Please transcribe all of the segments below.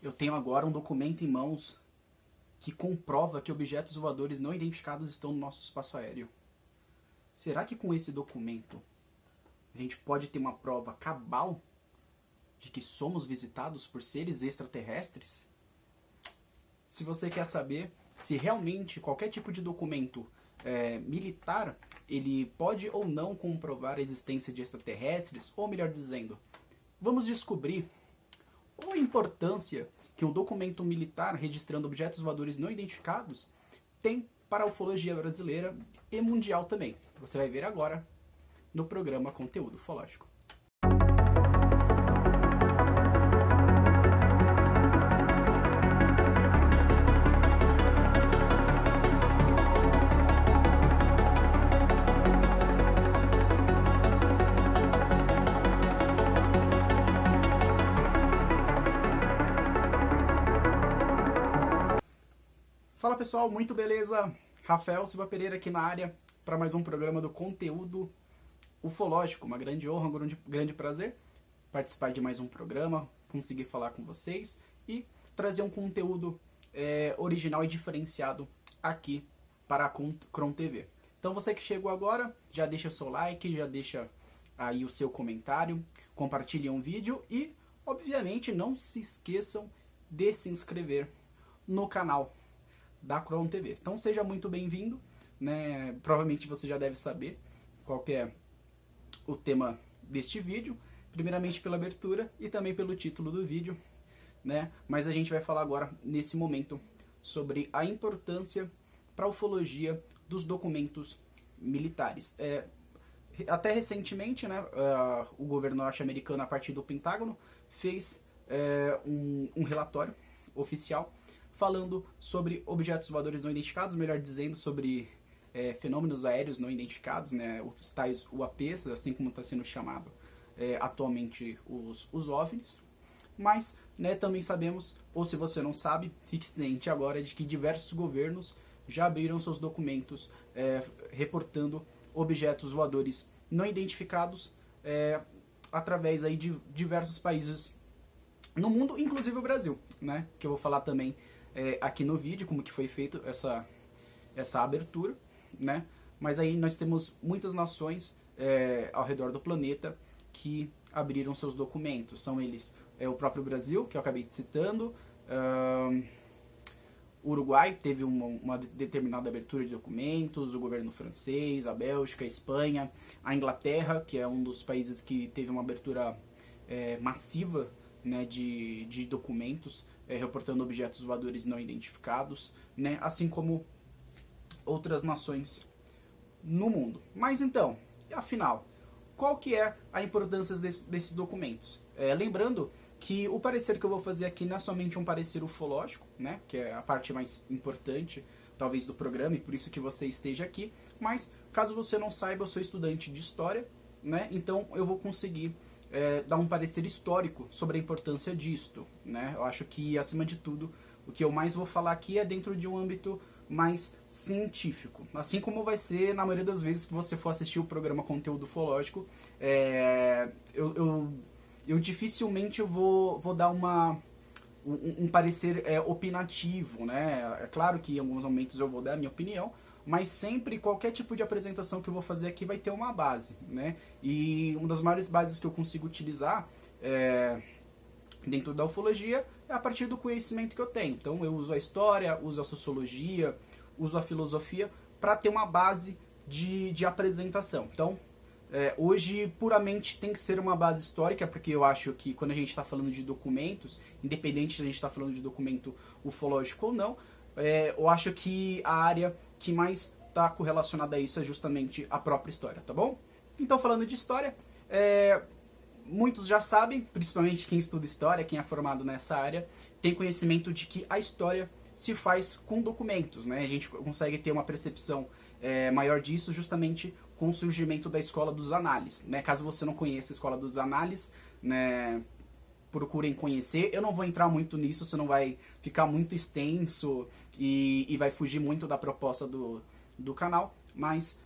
Eu tenho agora um documento em mãos que comprova que objetos voadores não identificados estão no nosso espaço aéreo. Será que com esse documento a gente pode ter uma prova cabal de que somos visitados por seres extraterrestres? Se você quer saber se realmente qualquer tipo de documento militar ele pode ou não comprovar a existência de extraterrestres, ou melhor dizendo, vamos descobrir qual a importância que um documento militar registrando objetos voadores não identificados tem para a ufologia brasileira e mundial também. Você vai ver agora no programa Conteúdo Ufológico. Fala pessoal, muito beleza? Rafael Silva Pereira aqui na área para mais um programa do Conteúdo Ufológico. Uma grande honra, um grande prazer participar de mais um programa, conseguir falar com vocês e trazer um conteúdo original e diferenciado aqui para a Cron TV. Então você que chegou agora, já deixa o seu like, já deixa aí o seu comentário, compartilhem o vídeo e, obviamente, não se esqueçam de se inscrever no canal da Cron TV. Então seja muito bem-vindo, né? Provavelmente você já deve saber qual que é o tema deste vídeo, primeiramente pela abertura e também pelo título do vídeo, né? Mas a gente vai falar agora, nesse momento, sobre a importância para a ufologia dos documentos militares. Até recentemente, né, o governo norte-americano, a partir do Pentágono, fez um relatório oficial falando sobre objetos voadores não identificados, melhor dizendo, sobre fenômenos aéreos não identificados, né, os tais UAPs, assim como está sendo chamado atualmente os OVNIs. Mas, né, também sabemos, ou se você não sabe, fique ciente agora de que diversos governos já abriram seus documentos reportando objetos voadores não identificados através aí de diversos países no mundo, inclusive o Brasil, né, que eu vou falar também aqui no vídeo, como que foi feita essa abertura, né? Mas aí nós temos muitas nações ao redor do planeta que abriram seus documentos. São eles o próprio Brasil, que eu acabei citando, o Uruguai teve uma determinada abertura de documentos, o governo francês, a Bélgica, a Espanha, a Inglaterra, que é um dos países que teve uma abertura massiva, né, de documentos reportando objetos voadores não identificados, né, assim como outras nações no mundo. Mas então, afinal, qual que é a importância desses documentos? Lembrando que o parecer que eu vou fazer aqui não é somente um parecer ufológico, né, que é a parte mais importante, talvez, do programa, e por isso que você esteja aqui, mas caso você não saiba, eu sou estudante de História, né, então eu vou conseguir dar um parecer histórico sobre a importância disto, né? Eu acho que, acima de tudo, o que eu mais vou falar aqui é dentro de um âmbito mais científico. Assim como vai ser na maioria das vezes que você for assistir o programa Conteúdo Ufológico, eu dificilmente vou dar um parecer opinativo, né? É claro que em alguns momentos eu vou dar a minha opinião, mas sempre, qualquer tipo de apresentação que eu vou fazer aqui vai ter uma base, né? E uma das maiores bases que eu consigo utilizar dentro da ufologia é a partir do conhecimento que eu tenho. Então eu uso a história, uso a sociologia, uso a filosofia para ter uma base de apresentação. Então, hoje puramente tem que ser uma base histórica, porque eu acho que quando a gente está falando de documentos, independente se a gente está falando de documento ufológico ou não, eu acho que a área que mais está correlacionada a isso é justamente a própria história, tá bom? Então, falando de história, muitos já sabem, principalmente quem estuda história, quem é formado nessa área, tem conhecimento de que a história se faz com documentos, né? A gente consegue ter uma percepção maior disso justamente com o surgimento da Escola dos Análises, né? Caso você não conheça a Escola dos Análises, né, procurem conhecer. Eu não vou entrar muito nisso, senão vai ficar muito extenso e vai fugir muito da proposta do canal, mas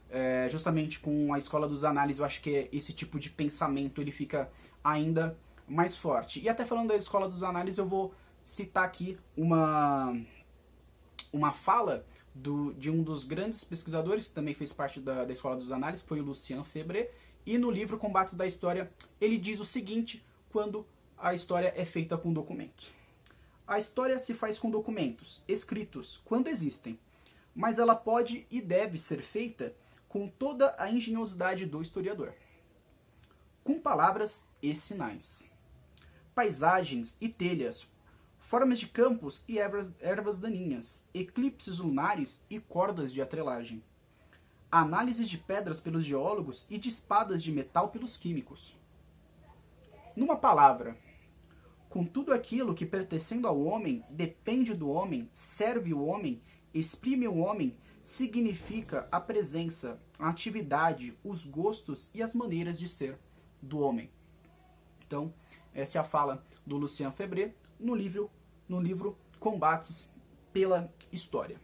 justamente com a Escola dos Análises eu acho que esse tipo de pensamento ele fica ainda mais forte. E até falando da Escola dos Análises, eu vou citar aqui uma fala de um dos grandes pesquisadores, que também fez parte da Escola dos Análises, foi o Lucien Febvre, e no livro Combates da História, ele diz o seguinte, quando a história é feita com documentos. A história se faz com documentos, escritos, quando existem, mas ela pode e deve ser feita com toda a engenhosidade do historiador. Com palavras e sinais. Paisagens e telhas, formas de campos e ervas daninhas, eclipses lunares e cordas de atrelagem. Análises de pedras pelos geólogos e de espadas de metal pelos químicos. Numa palavra, com tudo aquilo que pertencendo ao homem, depende do homem, serve o homem, exprime o homem, significa a presença, a atividade, os gostos e as maneiras de ser do homem. Então, essa é a fala do Lucien Febvre no livro Combates pela História.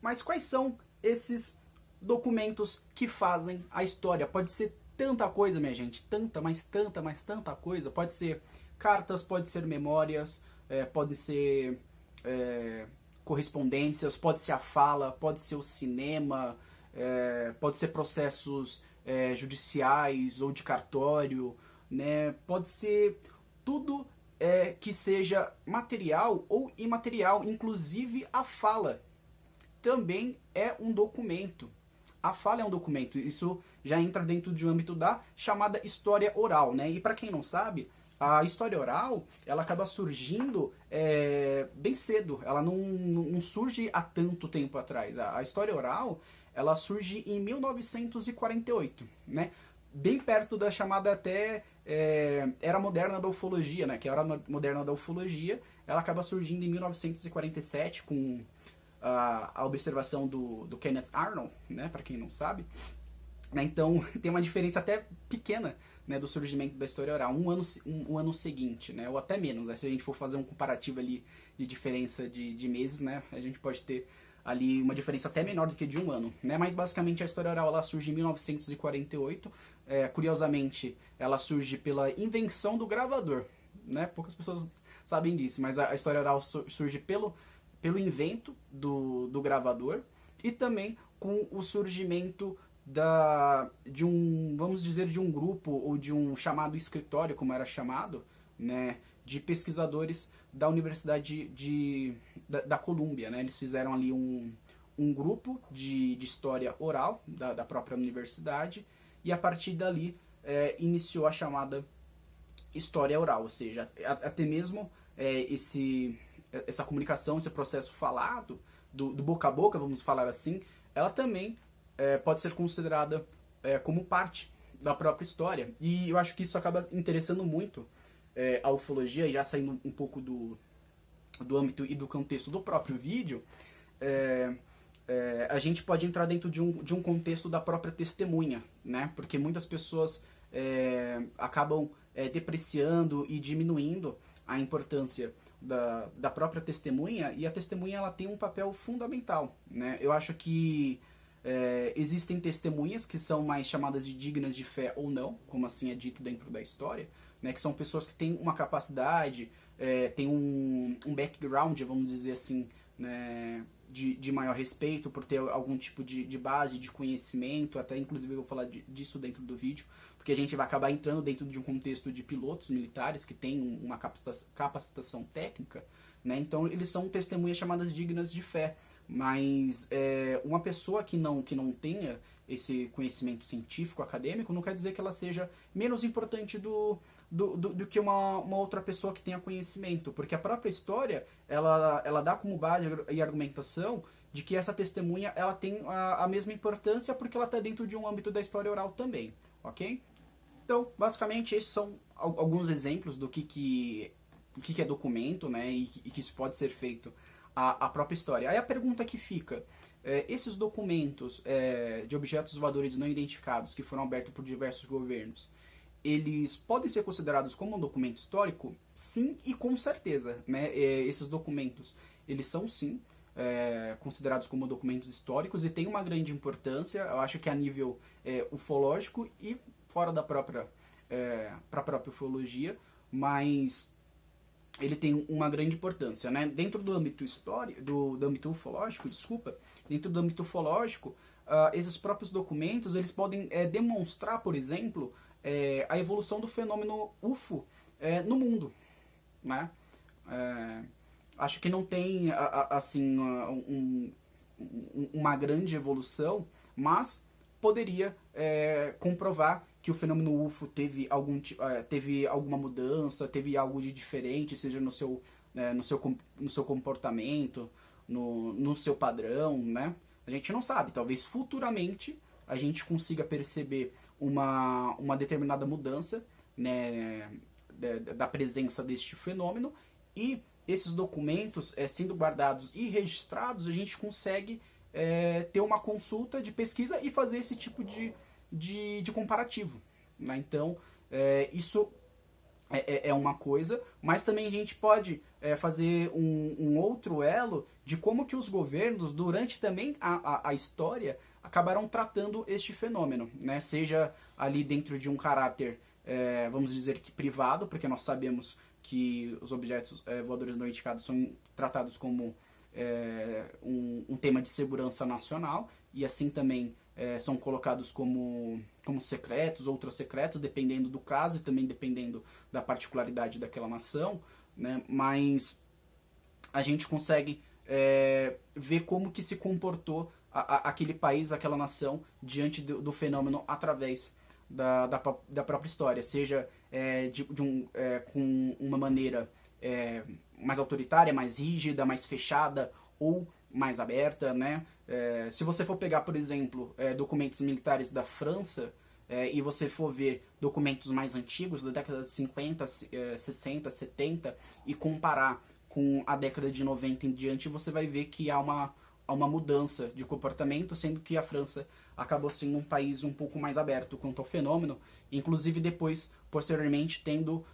Mas quais são esses documentos que fazem a história? Pode ser tanta coisa, minha gente, tanta coisa. Pode ser cartas, pode ser memórias, pode ser correspondências, pode ser a fala, pode ser o cinema, pode ser processos judiciais ou de cartório, né? Pode ser tudo que seja material ou imaterial, inclusive a fala também é um documento. A fala é um documento, isso já entra dentro de um âmbito da chamada história oral, né? E para quem não sabe, a história oral, ela acaba surgindo bem cedo, ela não surge há tanto tempo atrás. A história oral, ela surge em 1948, né? Bem perto da chamada até Era Moderna da Ufologia, né? Que a Era Moderna da Ufologia, ela acaba surgindo em 1947 com a observação do Kenneth Arnold, né? Para quem não sabe. Então tem uma diferença até pequena, né, do surgimento da história oral, um ano seguinte, né, ou até menos, né, se a gente for fazer um comparativo ali de diferença de meses, né, a gente pode ter ali uma diferença até menor do que de um ano, né, mas basicamente a história oral ela surge em 1948, curiosamente ela surge pela invenção do gravador, né, poucas pessoas sabem disso, mas a história oral surge pelo invento do gravador e também com o surgimento de um grupo ou de um chamado escritório, como era chamado, né, de pesquisadores da Universidade da Colômbia, né, eles fizeram ali um grupo de história oral da própria universidade e a partir dali iniciou a chamada história oral, ou seja, até mesmo essa comunicação, esse processo falado, do boca a boca, vamos falar assim, ela também pode ser considerada como parte da própria história. E eu acho que isso acaba interessando muito a ufologia, já saindo um pouco do âmbito e do contexto do próprio vídeo, a gente pode entrar dentro de um contexto da própria testemunha, né? Porque muitas pessoas acabam depreciando e diminuindo a importância da própria testemunha, e a testemunha ela tem um papel fundamental, né? Eu acho que existem testemunhas que são mais chamadas de dignas de fé ou não, como assim é dito dentro da história, né, que são pessoas que têm uma capacidade, têm um background, vamos dizer assim, né, de maior respeito, por ter algum tipo de base, de conhecimento, até inclusive eu vou falar disso dentro do vídeo, porque a gente vai acabar entrando dentro de um contexto de pilotos militares que têm uma capacitação técnica, né, então eles são testemunhas chamadas dignas de fé. Mas uma pessoa que não tenha esse conhecimento científico, acadêmico, não quer dizer que ela seja menos importante do que uma outra pessoa que tenha conhecimento. Porque a própria história, ela dá como base e argumentação de que essa testemunha ela tem a mesma importância porque ela está dentro de um âmbito da história oral também, ok? Então, basicamente, esses são alguns exemplos do que é documento, né, e que isso pode ser feito a própria história. Aí a pergunta que fica, esses documentos de objetos voadores não identificados que foram abertos por diversos governos, eles podem ser considerados como um documento histórico? Sim, e com certeza, né? Esses documentos, eles são sim considerados como documentos históricos e têm uma grande importância, eu acho que a nível ufológico e fora da própria ufologia, mas ele tem uma grande importância, né? Dentro do âmbito histórico, do âmbito ufológico, desculpa, dentro do âmbito ufológico, esses próprios documentos, eles podem demonstrar, por exemplo, a evolução do fenômeno UFO no mundo, né? Acho que não tem, assim, uma grande evolução, mas poderia comprovar que o fenômeno UFO teve alguma mudança, teve algo de diferente, seja no seu comportamento, no seu padrão, né? A gente não sabe, talvez futuramente a gente consiga perceber uma determinada mudança, né, da presença deste fenômeno, e esses documentos sendo guardados e registrados, a gente consegue ter uma consulta de pesquisa e fazer esse tipo de comparativo, né? Então, isso é uma coisa, mas também a gente pode fazer um outro elo de como que os governos, durante também a história, acabaram tratando este fenômeno, né? Seja ali dentro de um caráter, vamos dizer que privado, porque nós sabemos que os objetos voadores não identificados são tratados como um tema de segurança nacional, e assim também são colocados como secretos, outros secretos, dependendo do caso e também dependendo da particularidade daquela nação, né? Mas a gente consegue ver como que se comportou aquele país, aquela nação, diante do fenômeno através da própria história, seja com uma maneira mais autoritária, mais rígida, mais fechada ou mais aberta, né? Se você for pegar, por exemplo, documentos militares da França e você for ver documentos mais antigos, da década de 50, 60, 70, e comparar com a década de 90 em diante, você vai ver que há uma mudança de comportamento, sendo que a França acabou sendo um país um pouco mais aberto quanto ao fenômeno, inclusive depois, posteriormente, tendo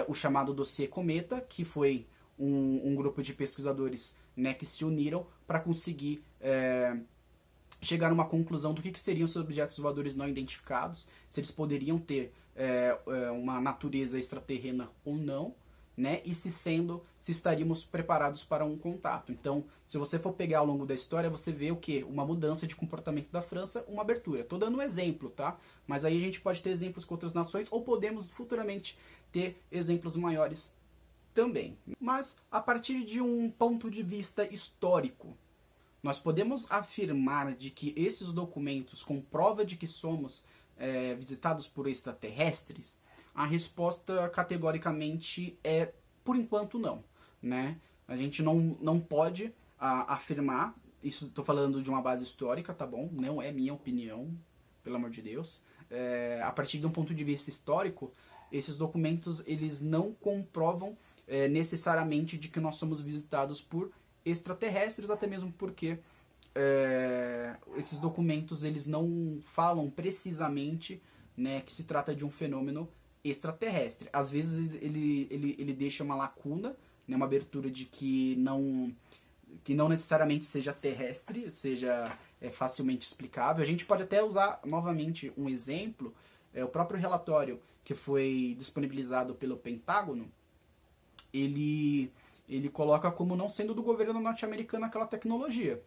o chamado Dossiê Cometa, que foi um grupo de pesquisadores, né, que se uniram para conseguir chegar a uma conclusão do que seriam os objetos voadores não identificados, se eles poderiam ter uma natureza extraterrena ou não, né, e se estaríamos preparados para um contato. Então, se você for pegar ao longo da história, você vê o quê? Uma mudança de comportamento da França, uma abertura. Estou dando um exemplo, tá? Mas aí a gente pode ter exemplos com outras nações, ou podemos futuramente ter exemplos maiores também. Mas, a partir de um ponto de vista histórico, nós podemos afirmar de que esses documentos com prova de que somos visitados por extraterrestres? A resposta categoricamente é, por enquanto, não, né? A gente não pode afirmar, isso estou falando de uma base histórica, tá bom? Não é minha opinião, pelo amor de Deus. A partir de um ponto de vista histórico, esses documentos eles não comprovam necessariamente de que nós somos visitados por extraterrestres, até mesmo porque esses documentos eles não falam precisamente, né, que se trata de um fenômeno extraterrestre. Às vezes ele deixa uma lacuna, né, uma abertura de que não necessariamente seja terrestre, seja facilmente explicável. A gente pode até usar novamente um exemplo, o próprio relatório que foi disponibilizado pelo Pentágono, ele coloca como não sendo do governo norte-americano aquela tecnologia.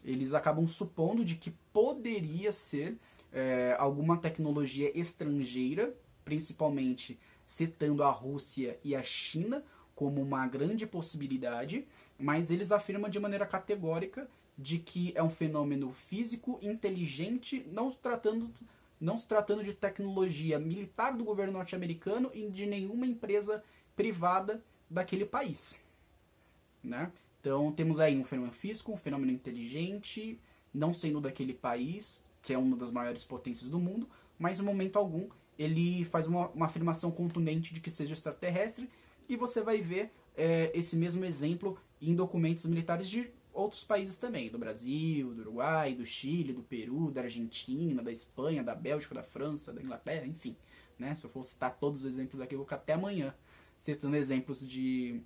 Eles acabam supondo de que poderia ser alguma tecnologia estrangeira, principalmente citando a Rússia e a China como uma grande possibilidade, mas eles afirmam de maneira categórica de que é um fenômeno físico, inteligente, não se tratando de tecnologia militar do governo norte-americano e de nenhuma empresa privada daquele país, né? Então temos aí um fenômeno físico, um fenômeno inteligente, não sendo daquele país, que é uma das maiores potências do mundo, mas em momento algum ele faz uma afirmação contundente de que seja extraterrestre, e você vai ver esse mesmo exemplo em documentos militares de outros países também, do Brasil, do Uruguai, do Chile, do Peru, da Argentina, da Espanha, da Bélgica, da França, da Inglaterra, enfim, né? Se eu for citar todos os exemplos aqui, eu vou ficar até amanhã citando exemplos de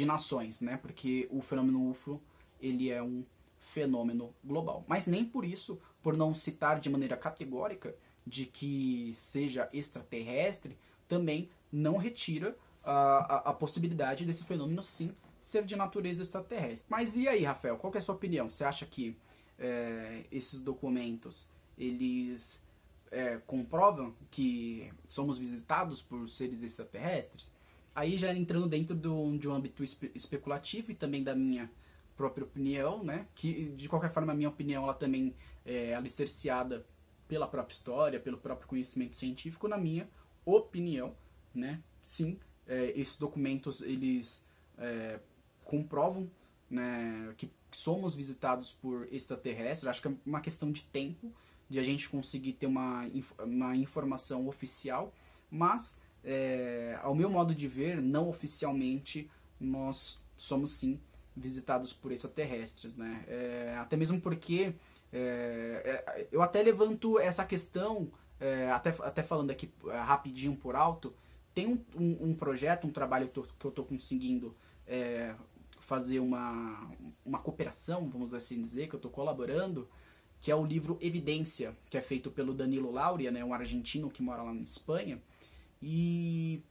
nações, né? Porque o fenômeno UFO ele é um fenômeno global. Mas nem por isso, por não citar de maneira categórica de que seja extraterrestre, também não retira a possibilidade desse fenômeno sim ser de natureza extraterrestre. Mas e aí, Rafael, qual que é a sua opinião? Você acha que esses documentos, eles comprovam que somos visitados por seres extraterrestres? Aí já entrando dentro de um âmbito especulativo e também da minha própria opinião, né? Que de qualquer forma a minha opinião ela também é alicerciada pela própria história, pelo próprio conhecimento científico. Na minha opinião, né? Sim, esses documentos eles comprovam, né, que somos visitados por extraterrestres. Acho que é uma questão de tempo de a gente conseguir ter uma informação oficial, mas ao meu modo de ver, não oficialmente nós somos sim visitados por extraterrestres, né? Até mesmo porque eu até levanto essa questão, até falando aqui rapidinho por alto, tem um projeto, um trabalho que eu estou conseguindo fazer uma cooperação, vamos assim dizer, que eu estou colaborando, que é o livro Evidência, que é feito pelo Danilo Lauria, né, um argentino que mora lá na Espanha, e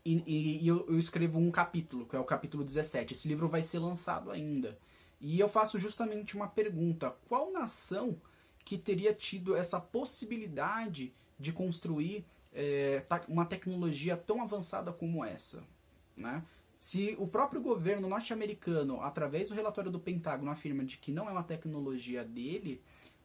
eu escrevo um capítulo, que é o capítulo 17. Esse livro vai ser lançado ainda. E eu faço justamente uma pergunta: qual nação que teria tido essa possibilidade de construir uma tecnologia tão avançada como essa, né? Se o próprio governo norte-americano, através do relatório do Pentágono, afirma de que não é uma tecnologia dele,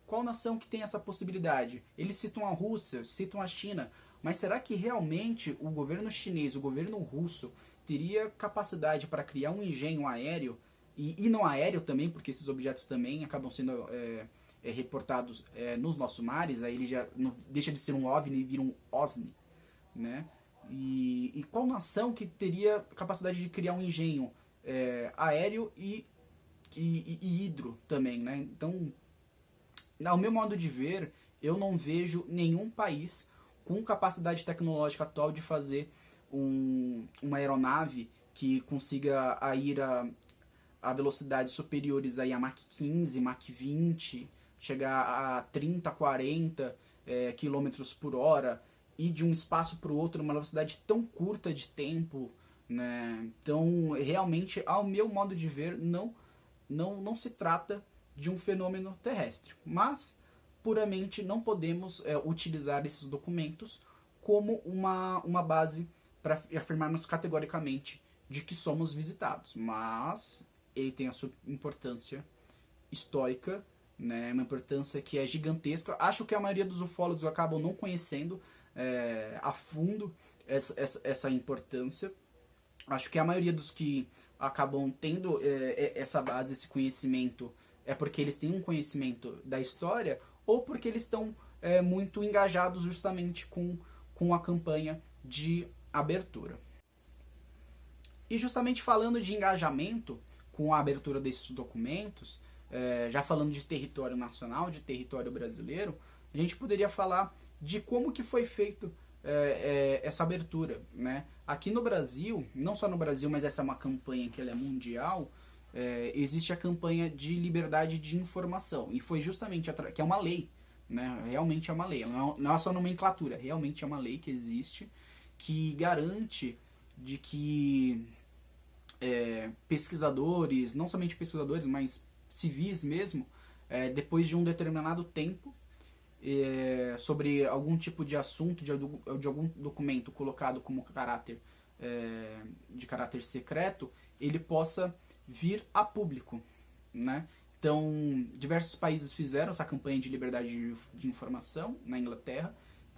qual nação que tem essa possibilidade? Eles citam a Rússia, citam a China, mas será que realmente o governo chinês, o governo russo, teria capacidade para criar um engenho aéreo, e não aéreo também, porque esses objetos também acabam sendo reportados nos nossos mares, aí ele já não deixa de ser um OVNI e vira um OSNI, né? E qual nação que teria capacidade de criar um engenho aéreo e hidro também, né? Então, ao meu modo de ver, eu não vejo nenhum país com capacidade tecnológica atual de fazer uma aeronave que consiga ir a velocidades superiores aí a Mach 15, Mach 20, chegar a 30, 40 km por hora, e de um espaço para o outro numa velocidade tão curta de tempo, né? Então, realmente, ao meu modo de ver, não se trata de um fenômeno terrestre. Mas, puramente, não podemos utilizar esses documentos como uma base para afirmarmos categoricamente de que somos visitados. Mas ele tem a sua importância histórica, né? Uma importância que é gigantesca. Acho que a maioria dos ufólogos acabam não conhecendo a fundo essa importância. Acho que a maioria dos que acabam tendo essa base, esse conhecimento, é porque eles têm um conhecimento da história ou porque eles estão muito engajados justamente com a campanha de abertura. E justamente falando de engajamento com a abertura desses documentos, já falando de território nacional, de território brasileiro, a gente poderia falar de como que foi feito essa abertura, né? Aqui no Brasil, não só no Brasil, mas essa é uma campanha que ela é mundial, existe a campanha de liberdade de informação, e foi justamente, que é uma lei, né? Realmente é uma lei, não é só nomenclatura, realmente é uma lei que existe, que garante de que pesquisadores, não somente pesquisadores, mas civis mesmo, depois de um determinado tempo, sobre algum tipo de assunto, de algum documento colocado como de caráter secreto, ele possa vir a público, né? Então, diversos países fizeram essa campanha de liberdade de informação na Inglaterra,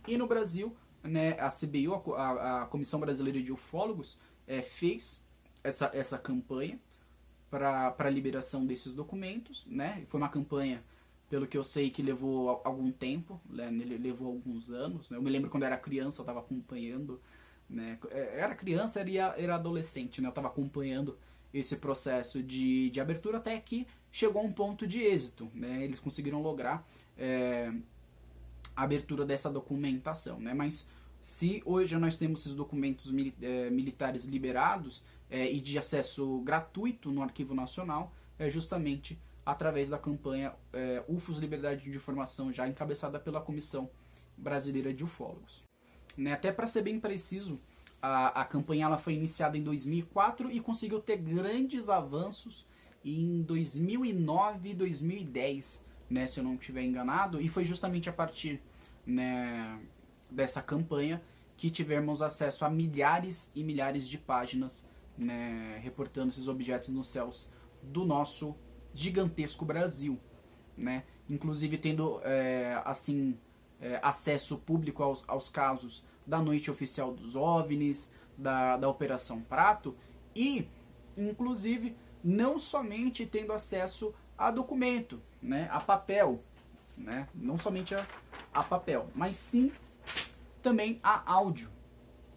e no Brasil, né, a CBU, a Comissão Brasileira de Ufólogos, fez essa campanha para a liberação desses documentos, né? Foi uma campanha, pelo que eu sei, que levou algum tempo, né? Levou alguns anos, né? Eu me lembro quando eu era criança, eu estava acompanhando, né? Era criança, era adolescente, né? Eu estava acompanhando esse processo de abertura, até que chegou a um ponto de êxito, né? Eles conseguiram lograr a abertura dessa documentação, né? Mas se hoje nós temos esses documentos militares liberados e de acesso gratuito no Arquivo Nacional, é justamente através da campanha UFOS Liberdade de Informação, já encabeçada pela Comissão Brasileira de Ufólogos. Né? Até para ser bem preciso, A campanha ela foi iniciada em 2004 e conseguiu ter grandes avanços em 2009 e 2010, né, se eu não estiver enganado, e foi justamente a partir, né, dessa campanha que tivemos acesso a milhares e milhares de páginas, né, reportando esses objetos nos céus do nosso gigantesco Brasil, né, inclusive tendo acesso público aos casos da noite oficial dos OVNIs, da Operação Prato, e inclusive não somente tendo acesso a documento, né, a papel, né, não somente a papel, mas sim também a áudio,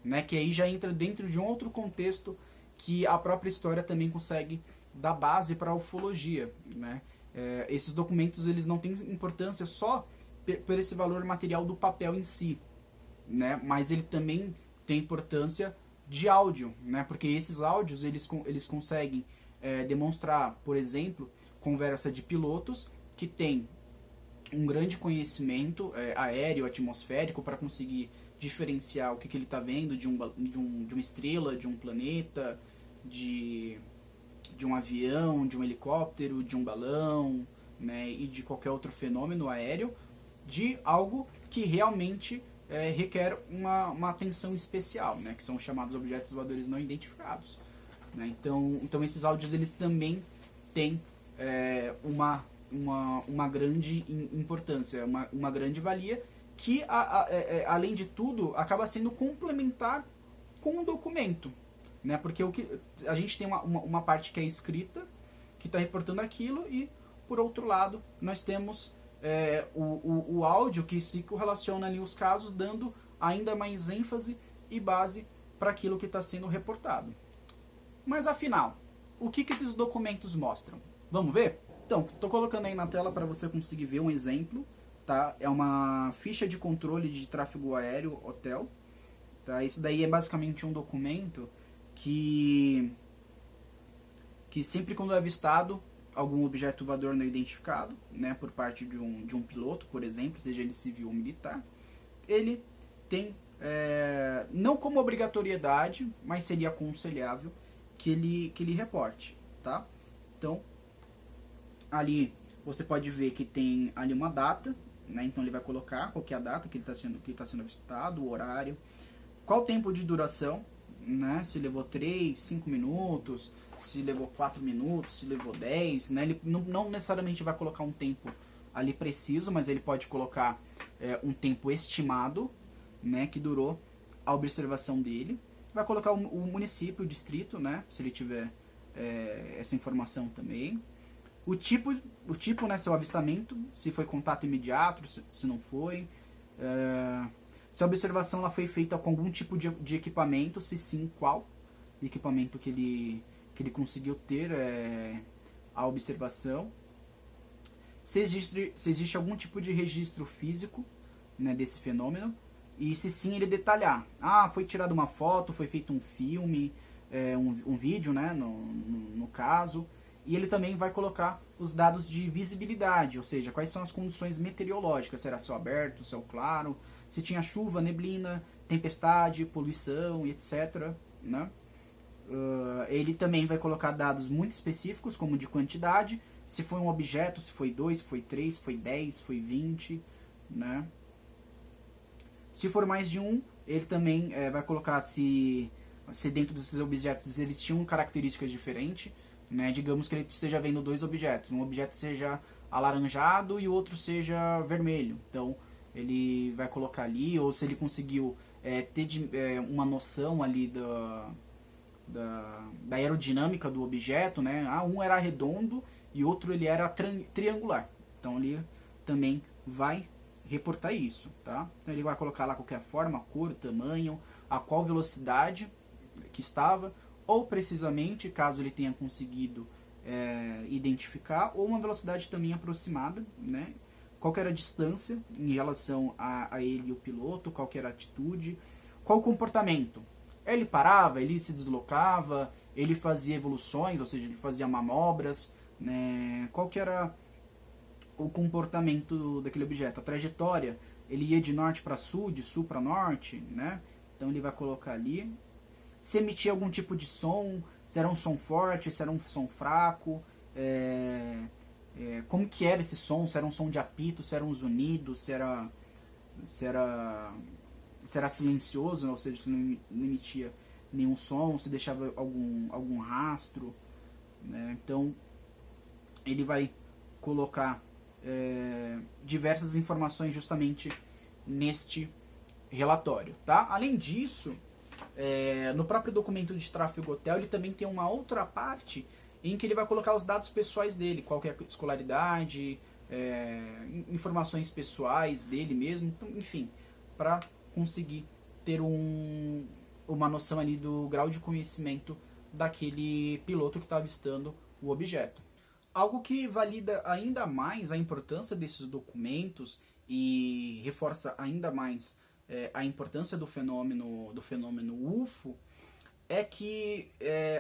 né, que aí já entra dentro de um outro contexto que a própria história também consegue dar base para a ufologia, né. Esses documentos eles não têm importância só por esse valor material do papel em si, né, mas ele também tem importância de áudio, né, porque esses áudios eles conseguem demonstrar, por exemplo, conversa de pilotos que têm um grande conhecimento aéreo, atmosférico, para conseguir diferenciar o que ele está vendo de uma estrela, de um planeta, de um avião, de um helicóptero, de um balão, né, e de qualquer outro fenômeno aéreo, de algo que realmente requer uma atenção especial, né, que são os chamados objetos voadores não identificados. Né? Então esses áudios eles também têm uma grande importância, uma grande valia, que além de tudo acaba sendo complementar com o documento, né? Porque a gente tem uma parte que é escrita, que está reportando aquilo, e por outro lado nós temos o áudio que se correlaciona ali os casos, dando ainda mais ênfase e base para aquilo que está sendo reportado. Mas afinal, o que esses documentos mostram? Vamos ver? Então, estou colocando aí na tela para você conseguir ver um exemplo. Tá? É uma ficha de controle de tráfego aéreo hotel. Tá? Isso daí é basicamente um documento que sempre quando é avistado algum objeto voador não identificado, né, por parte de um piloto, por exemplo, seja ele civil ou militar, ele tem, não como obrigatoriedade, mas seria aconselhável que ele reporte, tá? Então, ali você pode ver que tem ali uma data, né? Então ele vai colocar qual que é a data que ele está sendo avistado, o horário, qual o tempo de duração, né? Se levou 3, 5 minutos, se levou 4 minutos, se levou 10, né? Ele não necessariamente vai colocar um tempo ali preciso, mas ele pode colocar um tempo estimado, né, que durou a observação dele. Vai colocar o município, o distrito, né, se ele tiver essa informação também. O tipo, né, seu avistamento, se foi contato imediato, se não foi. Se a observação ela foi feita com algum tipo de equipamento, se sim, qual equipamento que ele conseguiu ter a observação. Se existe algum tipo de registro físico, né, desse fenômeno. E se sim, ele detalhar. Foi tirada uma foto, foi feito um filme, um vídeo, né, no caso. E ele também vai colocar os dados de visibilidade, ou seja, quais são as condições meteorológicas, se era céu aberto, céu claro, se tinha chuva, neblina, tempestade, poluição, etc. Né? Ele também vai colocar dados muito específicos, como de quantidade, se foi um objeto, se foi 2, se foi 3, se foi 10, se foi 20, né? Se for mais de um, ele também vai colocar se dentro desses objetos eles tinham características diferentes, né? Digamos que ele esteja vendo 2 objetos, um objeto seja alaranjado e o outro seja vermelho, então ele vai colocar ali, ou se ele conseguiu ter uma noção ali da aerodinâmica do objeto, né? Um era redondo e outro ele era triangular, então ele também vai reportar isso, tá? Então ele vai colocar lá qualquer forma, a cor, o tamanho, a qual velocidade que estava, ou precisamente, caso ele tenha conseguido identificar, ou uma velocidade também aproximada, né? Qual que era a distância em relação a ele e o piloto, qual que era a atitude, qual o comportamento. Ele parava, ele se deslocava, ele fazia evoluções, ou seja, ele fazia manobras, né? Qual que era o comportamento daquele objeto, a trajetória, ele ia de norte para sul, de sul para norte, né? Então ele vai colocar ali, se emitia algum tipo de som, se era um som forte, se era um som fraco, como que era esse som, se era um som de apito, se era um zunido, se era silencioso, ou seja, se não emitia nenhum som, se deixava algum rastro, né? Então ele vai colocar diversas informações justamente neste relatório, tá? Além disso, no próprio documento de tráfego hotel, ele também tem uma outra parte em que ele vai colocar os dados pessoais dele, qual que é a escolaridade, informações pessoais dele mesmo, então, enfim, para conseguir ter uma noção ali do grau de conhecimento daquele piloto que está avistando o objeto. Algo que valida ainda mais a importância desses documentos e reforça ainda mais a importância do fenômeno UFO é que,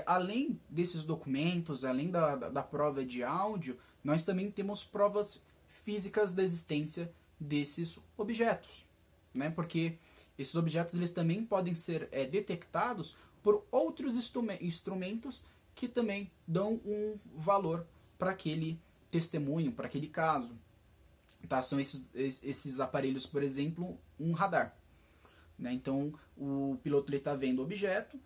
além desses documentos, além da prova de áudio, nós também temos provas físicas da existência desses objetos, né? Porque esses objetos eles também podem ser detectados por outros instrumentos que também dão um valor para aquele testemunho, para aquele caso. Tá? São esses aparelhos, por exemplo, um radar. Né? Então, o piloto está vendo o objeto,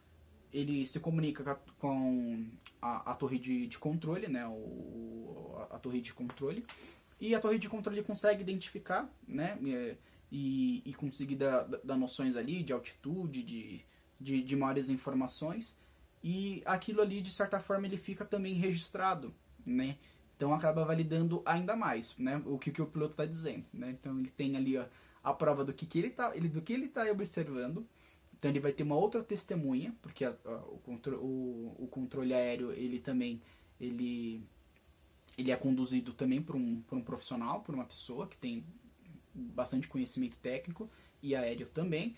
ele se comunica com a torre de controle, né? A torre de controle, e a torre de controle consegue identificar, né? E conseguir dar noções ali de altitude, de maiores informações, e aquilo ali, de certa forma, ele fica também registrado, né? Então acaba validando ainda mais, né, o que o piloto está dizendo, né? Então ele tem ali a prova do que ele está observando. Então ele vai ter uma outra testemunha, porque o controle aéreo ele também ele é conduzido também por um profissional, por uma pessoa que tem bastante conhecimento técnico, e aéreo também,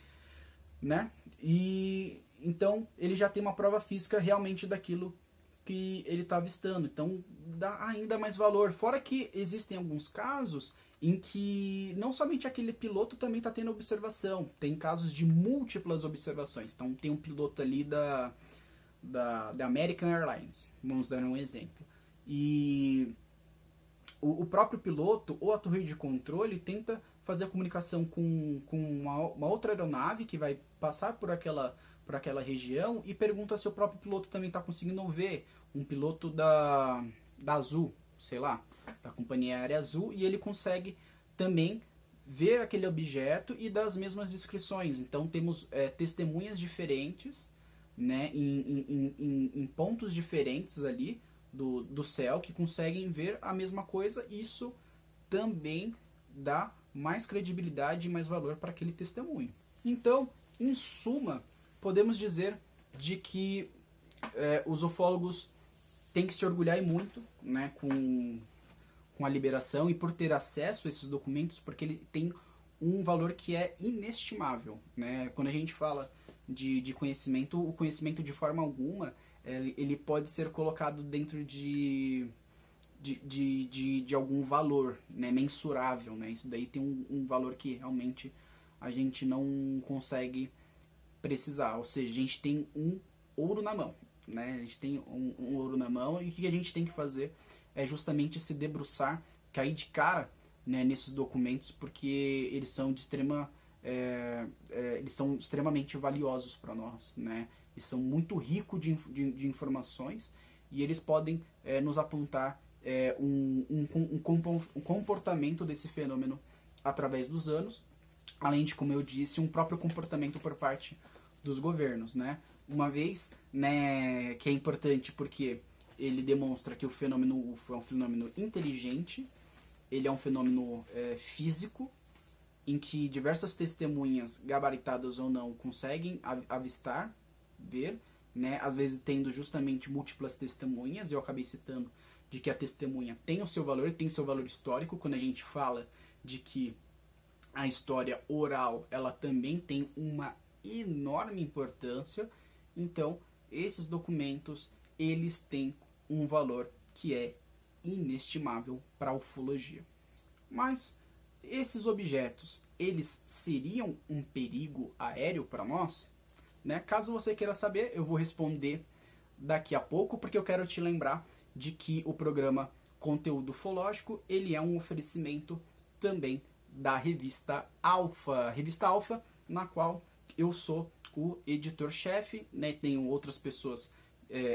né? E então ele já tem uma prova física realmente daquilo que ele está avistando, então dá ainda mais valor. Fora que existem alguns casos em que não somente aquele piloto também está tendo observação, tem casos de múltiplas observações. Então tem um piloto ali da American Airlines, vamos dar um exemplo, e o próprio piloto ou a torre de controle tenta fazer a comunicação com uma outra aeronave que vai passar por aquela região e pergunta se o próprio piloto também está conseguindo ver um piloto da Azul, sei lá, da companhia aérea Azul, e ele consegue também ver aquele objeto e dar as mesmas descrições. Então temos testemunhas diferentes, né, em pontos diferentes ali do céu, que conseguem ver a mesma coisa. Isso também dá mais credibilidade e mais valor para aquele testemunho. Então, em suma, podemos dizer de que os ufólogos têm que se orgulhar muito, né, com a liberação e por ter acesso a esses documentos, porque ele tem um valor que é inestimável, né? Quando a gente fala de conhecimento, o conhecimento de forma alguma ele pode ser colocado dentro de algum valor, né, mensurável, né? Isso daí tem um valor que realmente a gente não consegue precisar, ou seja, a gente tem um ouro na mão, né? A gente tem um ouro na mão, e o que a gente tem que fazer é justamente se debruçar, cair de cara, né, nesses documentos, porque eles são eles são extremamente valiosos para nós, né? Eles são muito ricos de informações, e eles podem nos apontar um comportamento desse fenômeno através dos anos, além de, como eu disse, um próprio comportamento por parte dos governos, né? Uma vez, né, que é importante porque ele demonstra que o fenômeno UFO é um fenômeno inteligente, ele é um fenômeno físico, em que diversas testemunhas, gabaritadas ou não, conseguem avistar, ver, né? Às vezes tendo justamente múltiplas testemunhas. Eu acabei citando de que a testemunha tem o seu valor, tem seu valor histórico, quando a gente fala de que a história oral ela também tem uma enorme importância. Então esses documentos eles têm um valor que é inestimável para a ufologia. Mas esses objetos, eles seriam um perigo aéreo para nós? né? Caso você queira saber, eu vou responder daqui a pouco, porque eu quero te lembrar de que o programa Conteúdo Ufológico, ele é um oferecimento também da Revista Alpha, na qual eu sou o editor-chefe, né? Tenho outras pessoas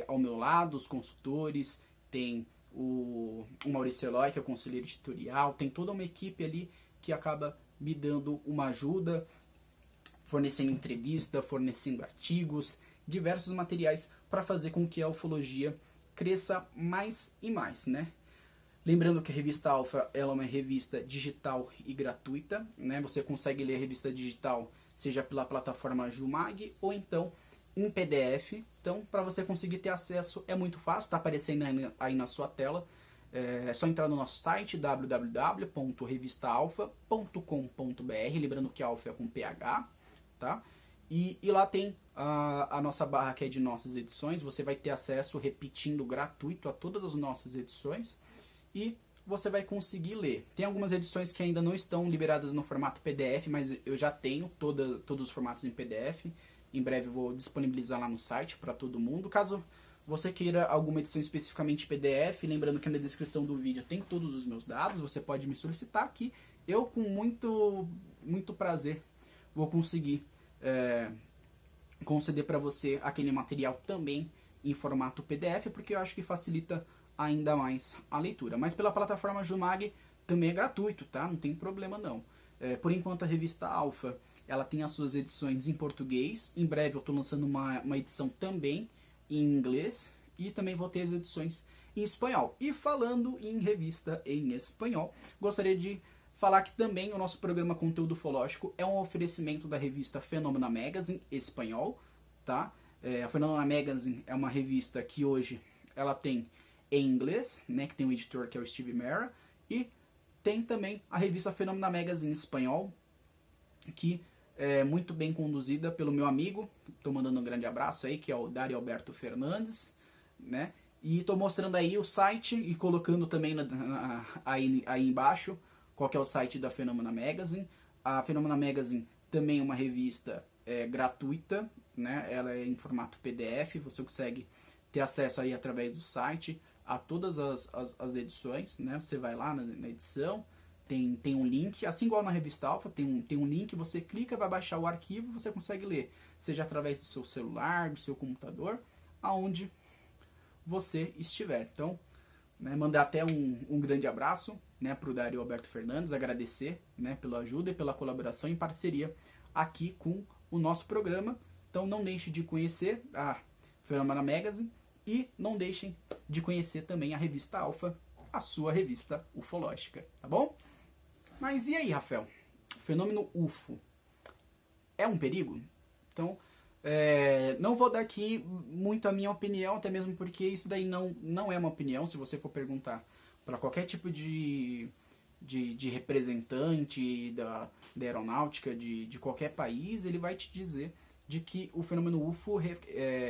ao meu lado, os consultores, tem o Maurício Eloy, que é o conselheiro editorial, tem toda uma equipe ali que acaba me dando uma ajuda, fornecendo entrevista, fornecendo artigos, diversos materiais para fazer com que a ufologia cresça mais e mais, né? Lembrando que a revista Alpha ela é uma revista digital e gratuita, né? Você consegue ler a revista digital seja pela plataforma Jumag ou então em PDF. Então, para você conseguir ter acesso é muito fácil, está aparecendo aí na sua tela. É só entrar no nosso site www.revistaalpha.com.br, lembrando que Alpha é com PH, tá? E lá tem a nossa barra que é de nossas edições. Você vai ter acesso, repetindo, gratuito a todas as nossas edições e você vai conseguir ler. Tem algumas edições que ainda não estão liberadas no formato PDF, mas eu já tenho todos os formatos em PDF. Em breve eu vou disponibilizar lá no site para todo mundo. Caso você queira alguma edição especificamente PDF, lembrando que na descrição do vídeo tem todos os meus dados, você pode me solicitar que eu com muito prazer vou conseguir conceder para você aquele material também em formato PDF, porque eu acho que facilita ainda mais a leitura. Mas pela plataforma Jumag também é gratuito, tá? Não tem problema não. Por enquanto a revista Alpha ela tem as suas edições em português. Em breve eu estou lançando uma edição também em inglês e também vou ter as edições em espanhol. E falando em revista em espanhol, gostaria de falar que também o nosso programa Conteúdo Ufológico é um oferecimento da revista Fenômena Magazine espanhol, tá? A Fenômena Magazine é uma revista que hoje ela tem em inglês, né, que tem um editor que é o Steve Mera, e tem também a revista Fenômena Magazine espanhol, que é muito bem conduzida pelo meu amigo, estou mandando um grande abraço aí, que é o Dario Alberto Fernandes, né, e estou mostrando aí o site e colocando também aí embaixo qual que é o site da Fenômena Magazine. A Fenômena Magazine também é uma revista gratuita, né, ela é em formato PDF, você consegue ter acesso aí através do site a todas as edições, né? Você vai lá na edição, tem um link, assim igual na revista Alpha, tem um link, você clica, vai baixar o arquivo, você consegue ler, seja através do seu celular, do seu computador, aonde você estiver. Então, né, mandar até um grande abraço, né, para o Dario Alberto Fernandes, agradecer, né, pela ajuda e pela colaboração em parceria aqui com o nosso programa. Então não deixe de conhecer a Fenômena Magazine e não deixem de conhecer também a revista Alpha, a sua revista ufológica, tá bom? Mas e aí, Rafael? O fenômeno UFO é um perigo? Então, não vou dar aqui muito a minha opinião, até mesmo porque isso daí não é uma opinião. Se você for perguntar para qualquer tipo de representante da aeronáutica de qualquer país, ele vai te dizer de que o fenômeno UFO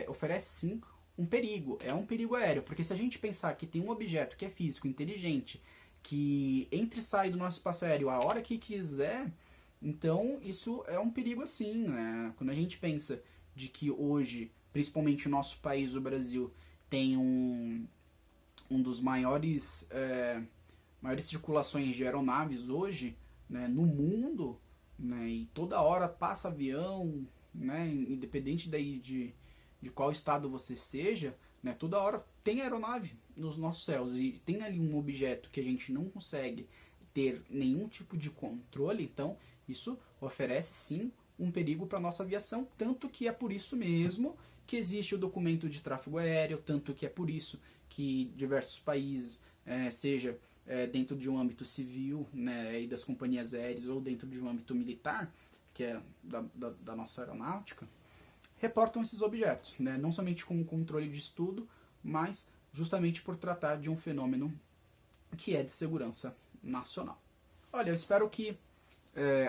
oferece sim um perigo, é um perigo aéreo, porque se a gente pensar que tem um objeto que é físico, inteligente, que entra e sai do nosso espaço aéreo a hora que quiser, então isso é um perigo assim, né? Quando a gente pensa de que hoje, principalmente o nosso país, o Brasil, tem um dos maiores circulações de aeronaves hoje, né, no mundo, né, e toda hora passa avião, né, independente daí de qual estado você seja, né, toda hora tem aeronave nos nossos céus e tem ali um objeto que a gente não consegue ter nenhum tipo de controle, então isso oferece sim um perigo para a nossa aviação, tanto que é por isso mesmo que existe o documento de tráfego aéreo, tanto que é por isso que diversos países, seja dentro de um âmbito civil, né, e das companhias aéreas, ou dentro de um âmbito militar, que é da nossa aeronáutica, reportam esses objetos, né? Não somente com o controle de estudo, mas justamente por tratar de um fenômeno que é de segurança nacional. Olha, eu espero que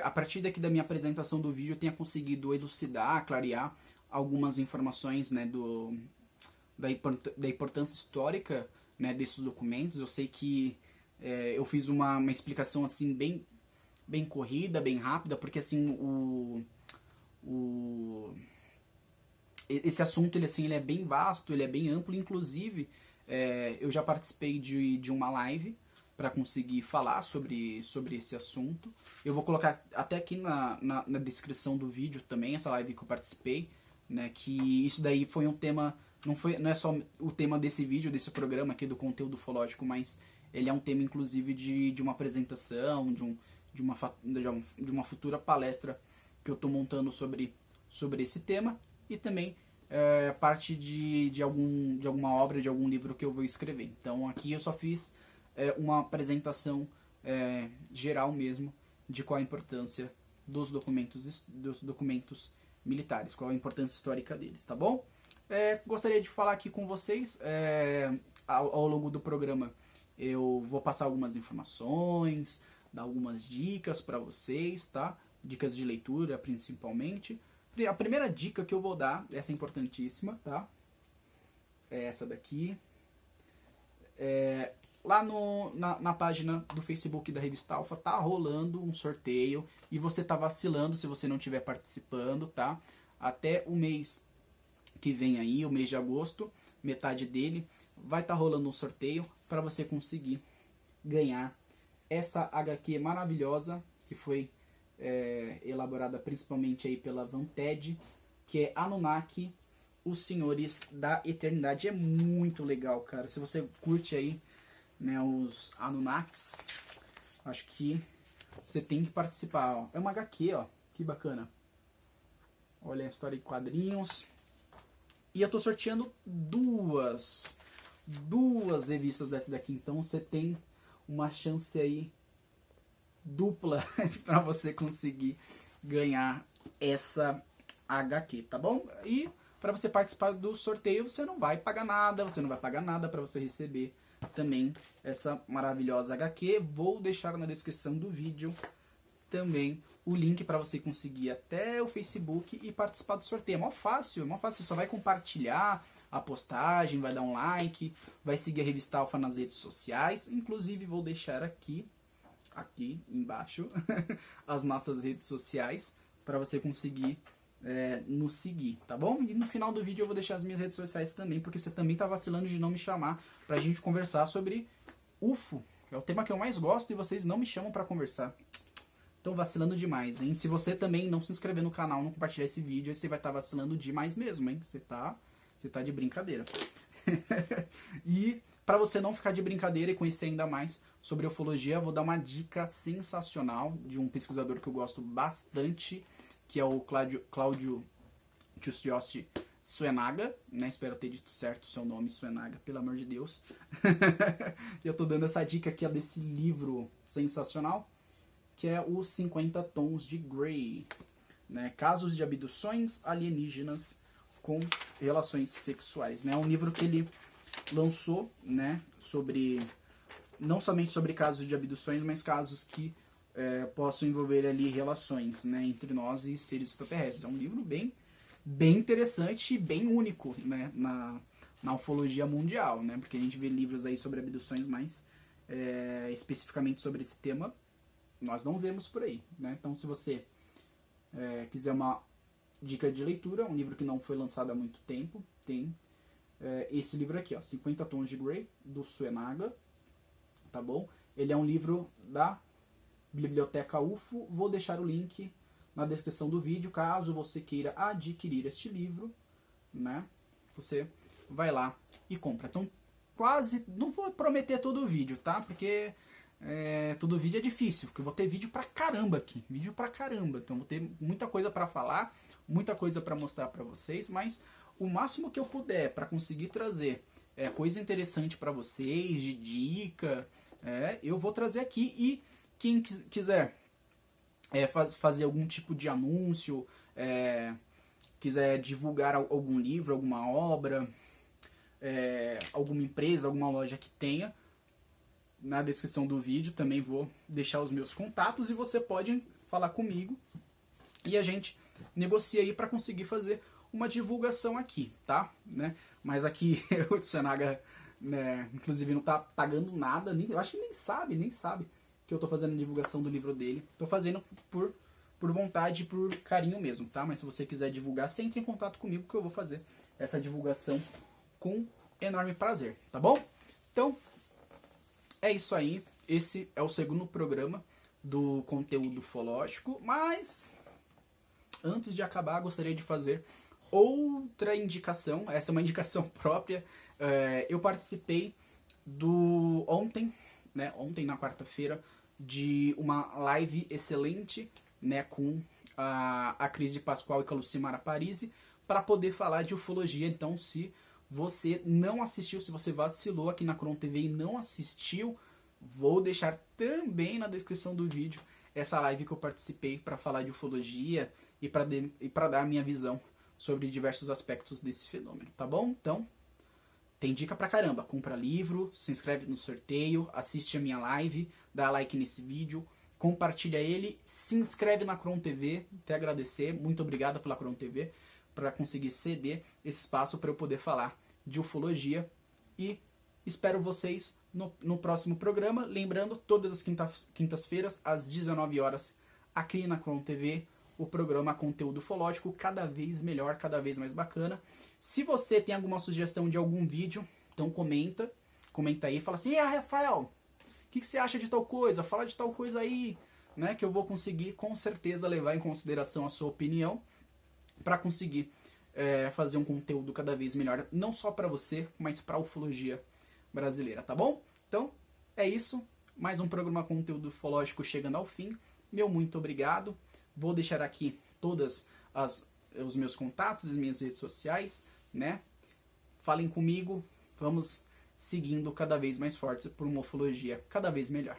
a partir daqui da minha apresentação do vídeo eu tenha conseguido elucidar, clarear algumas informações, né, da importância histórica, né, desses documentos. Eu sei que eu fiz uma explicação assim bem corrida, bem rápida, porque assim esse assunto ele, assim, ele é bem vasto, ele é bem amplo, inclusive eu já participei de uma live para conseguir falar sobre esse assunto. Eu vou colocar até aqui na descrição do vídeo também essa live que eu participei, né, que isso daí foi um tema, não é só o tema desse vídeo, desse programa aqui do conteúdo ufológico, mas ele é um tema inclusive de uma apresentação, de uma futura palestra que eu estou montando sobre esse tema, e também parte de alguma obra, de algum livro que eu vou escrever. Então aqui eu só fiz uma apresentação geral mesmo de qual a importância dos documentos militares, qual a importância histórica deles, tá bom? Gostaria de falar aqui com vocês, ao longo do programa eu vou passar algumas informações, dar algumas dicas para vocês, tá? Dicas de leitura principalmente. A primeira dica que eu vou dar, essa é importantíssima, tá? É essa daqui. Lá na página do Facebook da Revista Alpha tá rolando um sorteio e você tá vacilando se você não estiver participando, tá? Até o mês que vem aí, o mês de agosto, metade dele, vai estar rolando um sorteio para você conseguir ganhar essa HQ maravilhosa que foi elaborada principalmente aí pela Vanted, que é Anunnaki, os Senhores da Eternidade. É muito legal, cara. Se você curte aí, né, os Anunnakis, acho que você tem que participar, ó. É uma HQ, ó, que bacana. Olha a história em quadrinhos. E eu tô sorteando duas revistas dessa daqui, então você tem uma chance aí dupla para você conseguir ganhar essa HQ, tá bom? E para você participar do sorteio, você não vai pagar nada, para você receber também essa maravilhosa HQ. Vou deixar na descrição do vídeo também o link para você conseguir até o Facebook e participar do sorteio. É mó fácil, você só vai compartilhar a postagem, vai dar um like, vai seguir a Revista Alpha nas redes sociais. Inclusive vou deixar aqui embaixo as nossas redes sociais para você conseguir nos seguir, tá bom? E no final do vídeo eu vou deixar as minhas redes sociais também, porque você também tá vacilando de não me chamar pra gente conversar sobre UFO. É o tema que eu mais gosto e vocês não me chamam pra conversar. Estão vacilando demais, hein? Se você também não se inscrever no canal, não compartilhar esse vídeo, você vai estar vacilando demais mesmo, hein? Você tá de brincadeira. E para você não ficar de brincadeira e conhecer ainda mais sobre ufologia, eu vou dar uma dica sensacional de um pesquisador que eu gosto bastante, que é o Cláudio Tsuyoshi Suenaga, né? Espero ter dito certo o seu nome, Suenaga, pelo amor de Deus. E eu tô dando essa dica aqui desse livro sensacional, que é os 50 Tons de Grey, né? Casos de abduções alienígenas com relações sexuais, né? É um livro que ele lançou, né, não somente sobre casos de abduções, mas casos que possam envolver ali relações, né, entre nós e seres extraterrestres. É um livro bem interessante e bem único, né, na ufologia mundial, né, porque a gente vê livros aí sobre abduções, mas especificamente sobre esse tema nós não vemos por aí, né? Então, se você quiser uma dica de leitura, um livro que não foi lançado há muito tempo, tem esse livro aqui, ó, 50 Tons de Grey, do Suenaga, tá bom? Ele é um livro da Biblioteca UFO. Vou deixar o link na descrição do vídeo, caso você queira adquirir este livro, né? Você vai lá e compra. Então, não vou prometer todo o vídeo, tá? Porque todo vídeo é difícil, porque eu vou ter vídeo pra caramba aqui, então vou ter muita coisa pra falar, muita coisa pra mostrar pra vocês, mas o máximo que eu puder pra conseguir trazer coisa interessante pra vocês, de dica, eu vou trazer aqui. E quem quiser fazer algum tipo de anúncio, quiser divulgar algum livro, alguma obra, alguma empresa, alguma loja que tenha, na descrição do vídeo também vou deixar os meus contatos e você pode falar comigo e a gente negocia aí para conseguir fazer uma divulgação aqui, tá? Né? Mas aqui o Suenaga, né, inclusive não tá pagando nada, eu acho que nem sabe que eu tô fazendo a divulgação do livro dele. Tô fazendo por por vontade e por carinho mesmo, tá? Mas se você quiser divulgar, você entra em contato comigo que eu vou fazer essa divulgação com enorme prazer, tá bom? Então, é isso aí. Esse é o segundo programa do conteúdo ufológico, mas antes de acabar, gostaria de fazer outra indicação. Essa é uma indicação própria. Eu participei ontem na quarta-feira, de uma live excelente, né, com a Cris de Pascoal e com a Lucimara Parisi, para poder falar de ufologia. Então, se você não assistiu, se você vacilou aqui na Cron TV e não assistiu, vou deixar também na descrição do vídeo essa live que eu participei para falar de ufologia e para dar a minha visão sobre diversos aspectos desse fenômeno, tá bom? Então, tem dica pra caramba. Compra livro, se inscreve no sorteio, assiste a minha live, dá like nesse vídeo, compartilha ele, se inscreve na Cron TV, até agradecer, muito obrigado pela Cron TV, para conseguir ceder esse espaço para eu poder falar de ufologia. E espero vocês no próximo programa. Lembrando, todas as quintas-feiras, às 19 horas, aqui na Cron TV, o programa Conteúdo Ufológico, cada vez melhor, cada vez mais bacana. Se você tem alguma sugestão de algum vídeo, então comenta aí, fala assim: Rafael, o que você acha de tal coisa? Fala de tal coisa aí, né? Que eu vou conseguir com certeza levar em consideração a sua opinião para conseguir fazer um conteúdo cada vez melhor, não só para você, mas para a ufologia brasileira, tá bom? Então, é isso. Mais um programa Conteúdo Ufológico chegando ao fim. Meu muito obrigado. Vou deixar aqui todas os meus contatos, as minhas redes sociais, né? Falem comigo, vamos seguindo cada vez mais fortes por uma ufologia cada vez melhor.